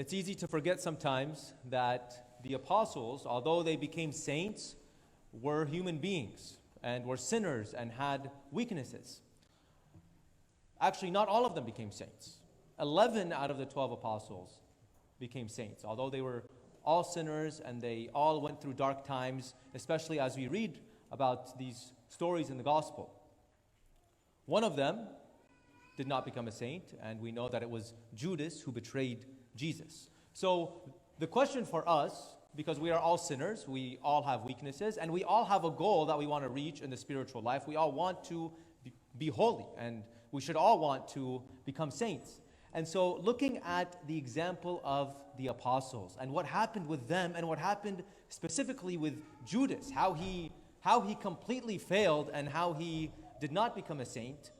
It's easy to forget sometimes that the apostles, although they became saints, were human beings and were sinners and had weaknesses. Actually, not all of them became saints. 11 out of the 12 apostles became saints, although they were all sinners and they all went through dark times, especially as we read about these stories in the gospel. One of them did not become a saint, and we know that it was Judas who betrayed Jesus. So the question for us, because we are all sinners, we all have weaknesses, and we all have a goal that we want to reach in the spiritual life. We all want to be holy, and we should all want to become saints. And so looking at the example of the apostles and what happened with them and what happened specifically with Judas, how he completely failed and how he did not become a saint,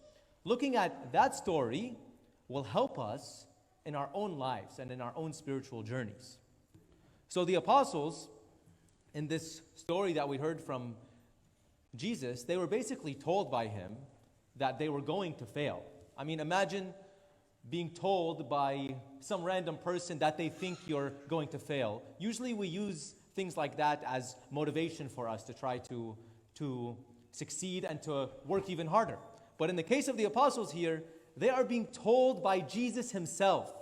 looking at that story will help us in our own lives and in our own spiritual journeys. So the apostles, in this story that we heard from Jesus, they were basically told by him that they were going to fail. I mean, imagine being told by some random person that they think you're going to fail. Usually we use things like that as motivation for us to try to succeed and to work even harder. But in the case of the apostles here, they are being told by Jesus himself,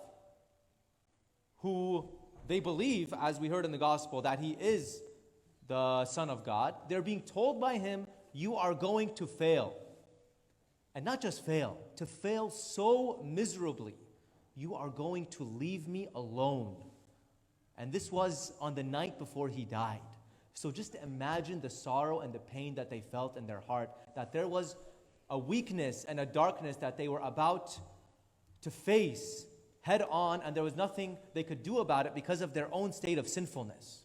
who they believe, as we heard in the gospel, that he is the Son of God. They're being told by him, you are going to fail. And not just fail, to fail so miserably. You are going to leave me alone. And this was on the night before he died. So just imagine the sorrow and the pain that they felt in their heart, that there was a weakness and a darkness that they were about to face head on, and there was nothing they could do about it because of their own state of sinfulness.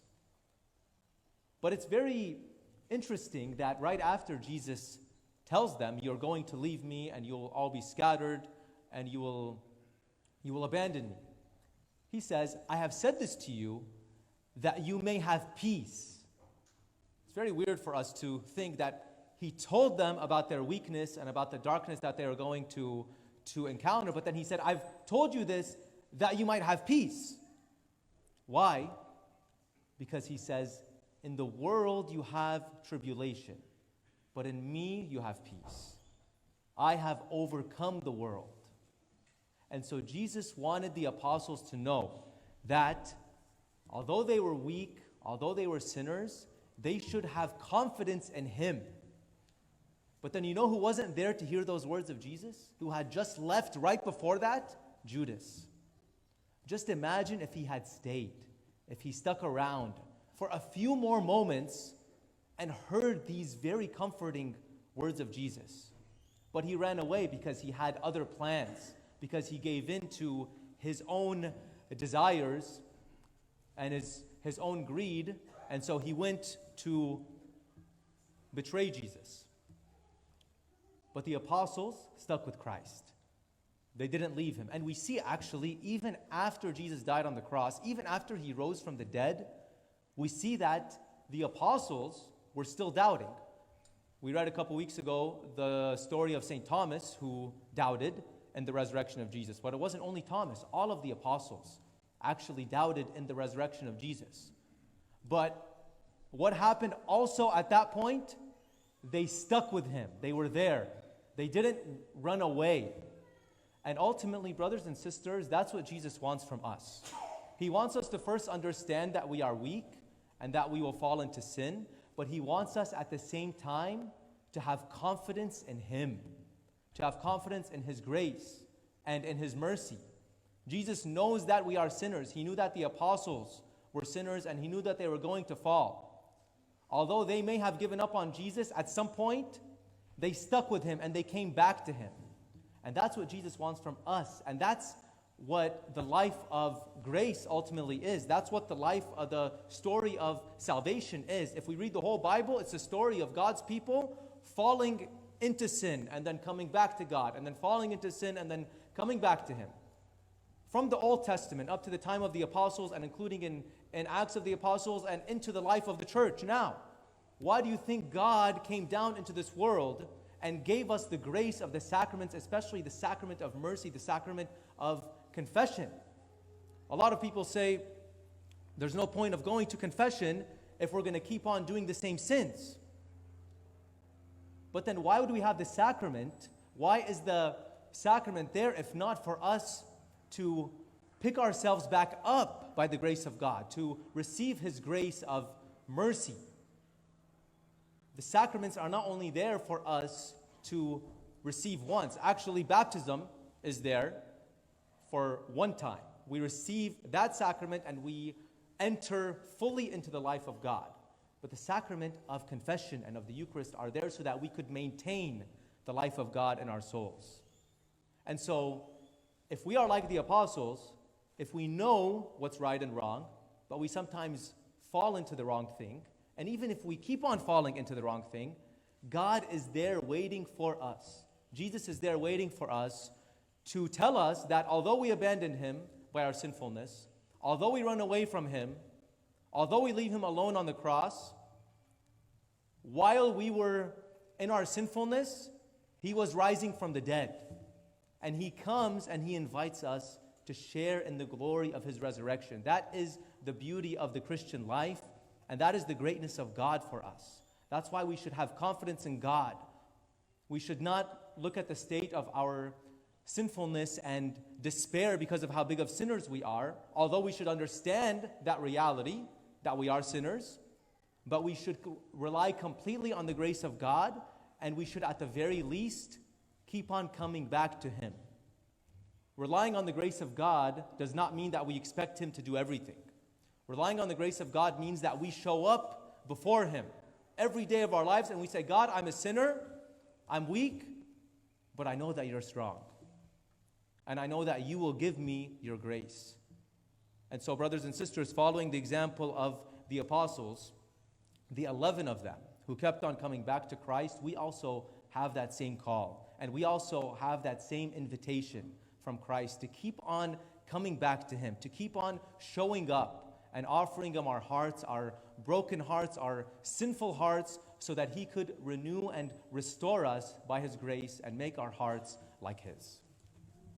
But it's very interesting that right after Jesus tells them, you're going to leave me and you'll all be scattered and you will abandon me, he says, I have said this to you that you may have peace. It's very weird for us to think that he told them about their weakness and about the darkness that they were going to encounter, but then he said, I've told you this that you might have peace. Why? Because he says, in the world you have tribulation, but in me you have peace. I have overcome the world. And so Jesus wanted the apostles to know that although they were weak, although they were sinners, they should have confidence in him. But then you know who wasn't there to hear those words of Jesus? Who had just left right before that? Judas. Just imagine if he had stayed, if he stuck around for a few more moments and heard these very comforting words of Jesus. But he ran away because he had other plans, because he gave in to his own desires and his own greed, and so he went to betray Jesus. But the apostles stuck with Christ. They didn't leave him. And we see actually, even after Jesus died on the cross, even after he rose from the dead, we see that the apostles were still doubting. We read a couple weeks ago the story of St. Thomas, who doubted in the resurrection of Jesus. But it wasn't only Thomas. All of the apostles actually doubted in the resurrection of Jesus. But what happened also at that point? They stuck with him. They were there. They didn't run away. And ultimately, brothers and sisters, that's what Jesus wants from us. He wants us to first understand that we are weak and that we will fall into sin, but he wants us at the same time to have confidence in him, to have confidence in his grace and in his mercy. Jesus knows that we are sinners. He knew that the apostles were sinners, and he knew that they were going to fall. Although they may have given up on Jesus at some point, they stuck with him and they came back to him. And that's what Jesus wants from us. And that's what the life of grace ultimately is. That's what the story of salvation is. If we read the whole Bible, it's a story of God's people falling into sin and then coming back to God, and then falling into sin and then coming back to him. From the Old Testament up to the time of the apostles, and including in Acts of the Apostles and into the life of the church now. Why do you think God came down into this world and gave us the grace of the sacraments, especially the sacrament of mercy, the sacrament of confession? A lot of people say there's no point of going to confession if we're going to keep on doing the same sins. But then why would we have the sacrament? Why is the sacrament there if not for us to pick ourselves back up by the grace of God, to receive His grace of mercy? The sacraments are not only there for us to receive once. Actually, baptism is there for one time. We receive that sacrament and we enter fully into the life of God. But the sacrament of confession and of the Eucharist are there so that we could maintain the life of God in our souls. And so, if we are like the apostles, if we know what's right and wrong, but we sometimes fall into the wrong thing, and even if we keep on falling into the wrong thing, God is there waiting for us. Jesus is there waiting for us to tell us that although we abandon Him by our sinfulness, although we run away from Him, although we leave Him alone on the cross, while we were in our sinfulness, He was rising from the dead. And He comes and He invites us to share in the glory of His resurrection. That is the beauty of the Christian life, and that is the greatness of God for us. That's why we should have confidence in God. We should not look at the state of our sinfulness and despair because of how big of sinners we are, although we should understand that reality, that we are sinners, but we should rely completely on the grace of God, and we should at the very least keep on coming back to Him. Relying on the grace of God does not mean that we expect Him to do everything. Relying on the grace of God means that we show up before Him every day of our lives and we say, God, I'm a sinner, I'm weak, but I know that You're strong. And I know that You will give me Your grace. And so, brothers and sisters, following the example of the apostles, the 11 of them who kept on coming back to Christ, we also have that same call. And we also have that same invitation from Christ to keep on coming back to Him, to keep on showing up and offering Him our hearts, our broken hearts, our sinful hearts, so that He could renew and restore us by His grace and make our hearts like His.